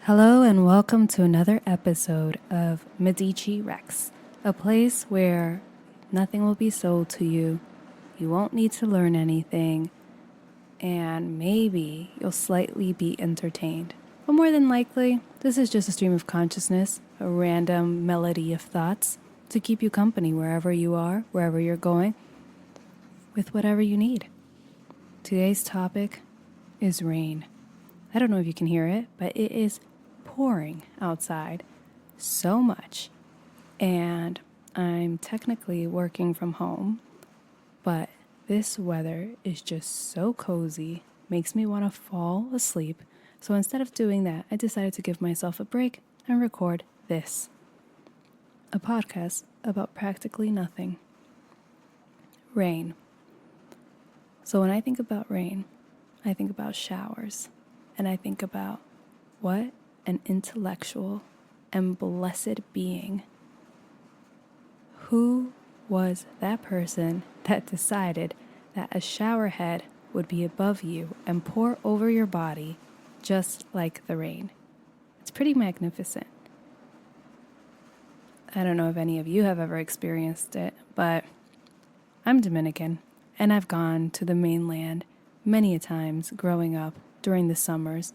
Hello and welcome to another episode of Medici Rex, a place where nothing will be sold to you, you won't need to learn anything, and maybe you'll slightly be entertained. But more than likely, this is just a stream of consciousness, a random melody of thoughts to keep you company wherever you are, wherever you're going, with whatever you need. Today's topic is rain. I don't know if you can hear it, but it is pouring outside so much. And I'm technically working from home, but this weather is just so cozy, makes me want to fall asleep. So instead of doing that, I decided to give myself a break and record this, a podcast about practically nothing. Rain. So when I think about rain, I think about showers, and I think about what an intellectual and blessed being. Who was that person that decided that a shower head would be above you and pour over your body just like the rain? It's pretty magnificent. I don't know if any of you have ever experienced it, but I'm Dominican and I've gone to the mainland many a times growing up during the summers,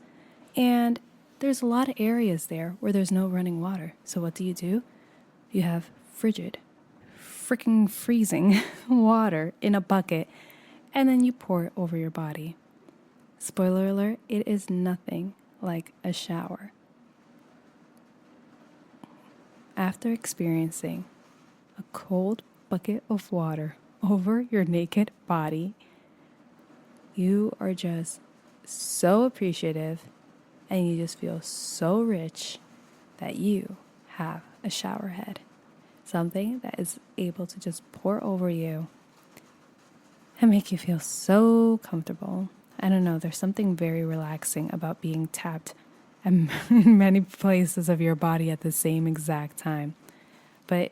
and there's a lot of areas there where there's no running water. So what do? You have frigid, freaking freezing water in a bucket, and then you pour it over your body. Spoiler alert, it is nothing like a shower. After experiencing a cold bucket of water over your naked body, you are just so appreciative and you just feel so rich that you have a shower head. Something that is able to just pour over you and make you feel so comfortable. I don't know, there's something very relaxing about being tapped in many places of your body at the same exact time. But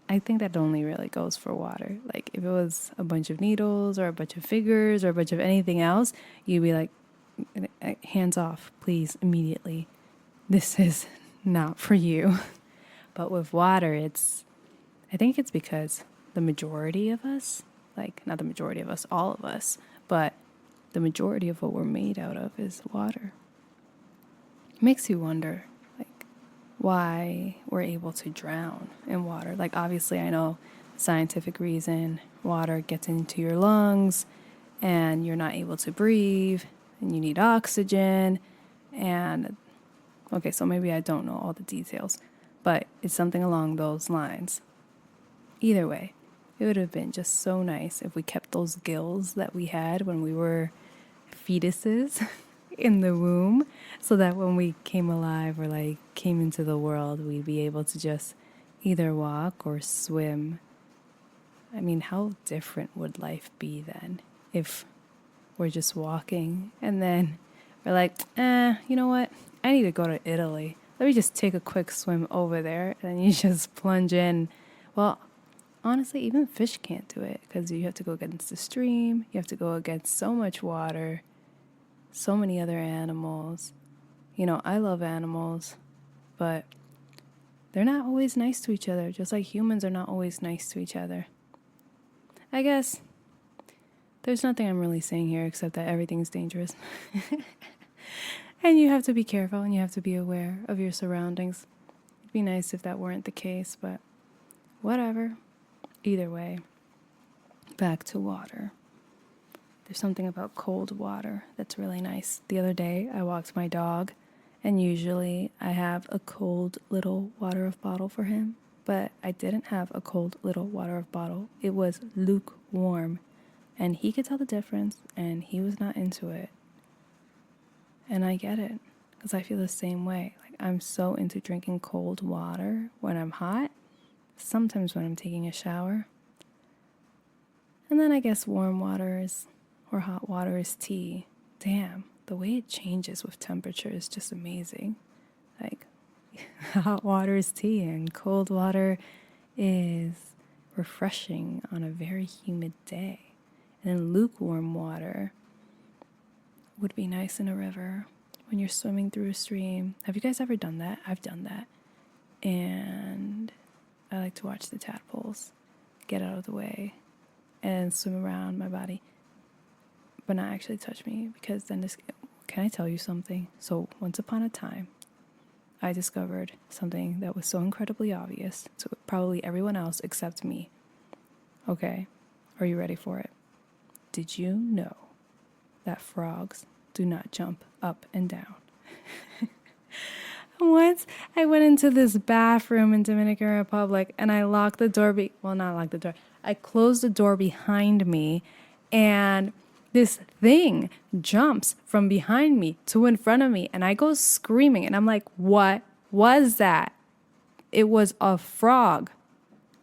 I think that only really goes for water. Like if it was a bunch of needles or a bunch of fingers or a bunch of anything else, you'd be like, hands off, please, immediately. This is not for you. But with water, I think it's because the majority of us, like not the majority of us, all of us, but the majority of what we're made out of is water. It makes you wonder, like, why we're able to drown in water. Like, obviously, I know scientific reason, water gets into your lungs and you're not able to breathe and you need oxygen. And okay, so maybe I don't know all the details, but it's something along those lines. Either way, it would have been just so nice if we kept those gills that we had when we were fetuses in the womb, so that when we came alive or like came into the world, we'd be able to just either walk or swim. I mean, how different would life be then if we're just walking and then we're like, you know what? I need to go to Italy. Let me just take a quick swim over there. And you just plunge in. Well, honestly, even fish can't do it because you have to go against the stream. You have to go against so much water, so many other animals. You know, I love animals, but they're not always nice to each other, just like humans are not always nice to each other. I guess there's nothing I'm really saying here except that everything's dangerous. And you have to be careful and you have to be aware of your surroundings. It'd be nice if that weren't the case, but whatever. Either way, back to water. There's something about cold water that's really nice. The other day, I walked my dog, and usually I have a cold little water bottle for him, but I didn't have a cold little water bottle. It was lukewarm. And he could tell the difference, and he was not into it. And I get it, because I feel the same way. Like, I'm so into drinking cold water when I'm hot, sometimes when I'm taking a shower. And then I guess warm water or hot water is tea. Damn, the way it changes with temperature is just amazing. Like, hot water is tea, and cold water is refreshing on a very humid day. And then lukewarm water would be nice in a river when you're swimming through a stream. Have you guys ever done that? I've done that. And I like to watch the tadpoles get out of the way and swim around my body, but not actually touch me, because then this, can I tell you something? So once upon a time, I discovered something that was so incredibly obvious to probably everyone else except me. Okay, are you ready for it? Did you know that frogs do not jump up and down? Once I went into this bathroom in Dominican Republic and I locked the door, not locked the door, I closed the door behind me, and this thing jumps from behind me to in front of me, and I go screaming, and I'm like, what was that? It was a frog.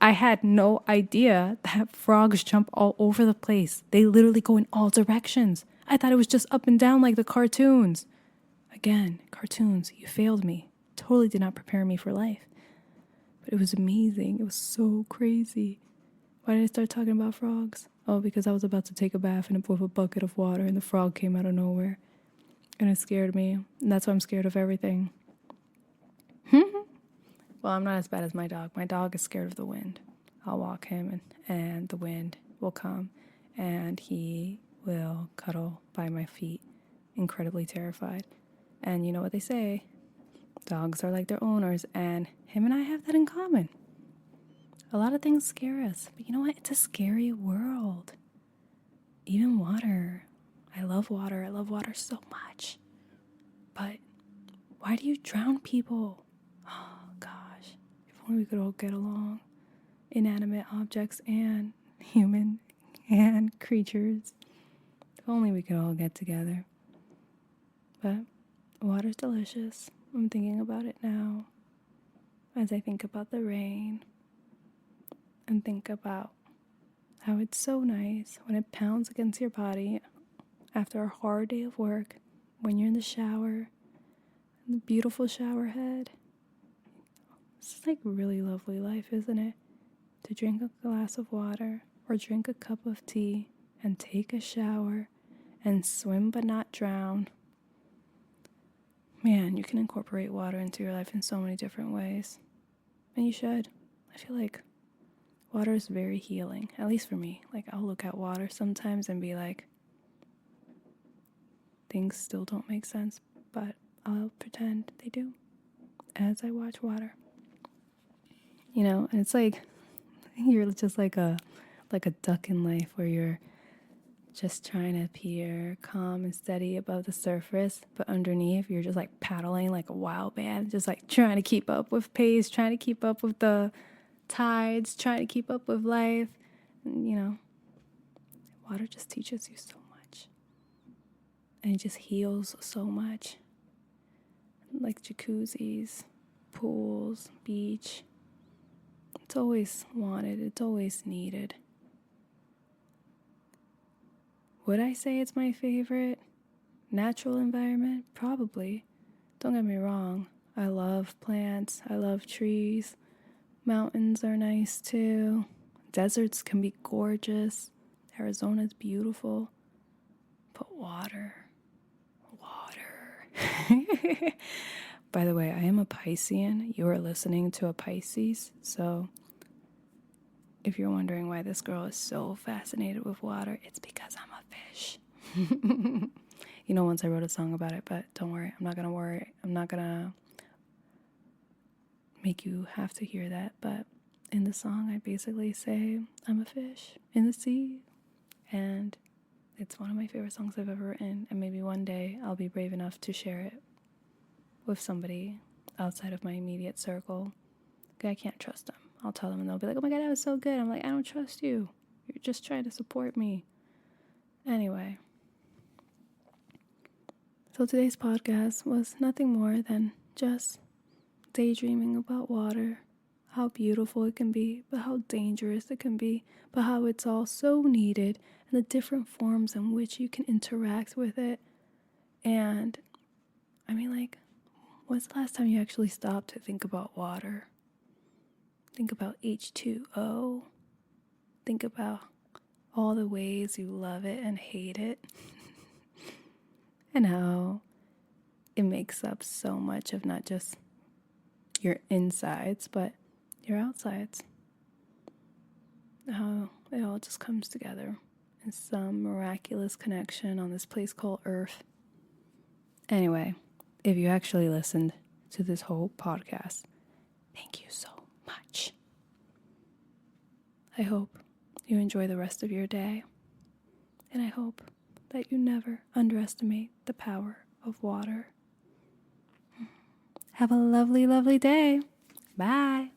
I had no idea that frogs jump all over the place. They literally go in all directions. I thought it was just up and down like the cartoons. Again, cartoons, you failed me. Totally did not prepare me for life. But it was amazing. It was so crazy. Why did I start talking about frogs? Oh, because I was about to take a bath with a bucket of water and the frog came out of nowhere. And it scared me. And that's why I'm scared of everything. Well, I'm not as bad as my dog. My dog is scared of the wind. I'll walk him and the wind will come and he will cuddle by my feet, incredibly terrified. And you know what they say? Dogs are like their owners, and him and I have that in common. A lot of things scare us, but you know what? It's a scary world. Even water. I love water. I love water so much. But why do you drown people? Oh, gosh. If only we could all get along. Inanimate objects and human and creatures. If only we could all get together. But water's delicious. I'm thinking about it now as I think about the rain and think about how it's so nice when it pounds against your body after a hard day of work, when you're in the shower, the beautiful shower head. It's like really lovely life, isn't it? To drink a glass of water or drink a cup of tea and take a shower and swim but not drown. Man, you can incorporate water into your life in so many different ways. And you should. I feel like water is very healing, at least for me. Like, I'll look at water sometimes and be like, things still don't make sense, but I'll pretend they do as I watch water. You know, and it's like, you're just like a duck in life where you're just trying to appear calm and steady above the surface, but underneath you're just like paddling like a wild man, just like trying to keep up with pace, trying to keep up with the tides, trying to keep up with life. And, you know, water just teaches you so much, and it just heals so much. Like jacuzzis, pools, beach. It's always wanted, it's always needed. Would I say it's my favorite natural environment? Probably. Don't get me wrong. I love plants. I love trees. Mountains are nice too. Deserts can be gorgeous. Arizona's beautiful. But water. By the way, I am a Piscean. You are listening to a Pisces. So if you're wondering why this girl is so fascinated with water, it's because I'm a fish. You know, once I wrote a song about it, but don't worry. I'm not going to make you have to hear that. But in the song, I basically say I'm a fish in the sea. And it's one of my favorite songs I've ever written. And maybe one day I'll be brave enough to share it with somebody outside of my immediate circle. I can't trust them. I'll tell them and they'll be like, oh my God, that was so good. I'm like, I don't trust you. You're just trying to support me. Anyway. So today's podcast was nothing more than just daydreaming about water, how beautiful it can be, but how dangerous it can be, but how it's all so needed and the different forms in which you can interact with it. And I mean, like, when's the last time you actually stopped to think about water? Think about H2O. Think about all the ways you love it and hate it. And how it makes up so much of not just your insides, but your outsides. How it all just comes together in some miraculous connection on this place called Earth. Anyway, if you actually listened to this whole podcast, thank you so much. I hope you enjoy the rest of your day, and I hope that you never underestimate the power of water. Have a lovely, lovely day. Bye.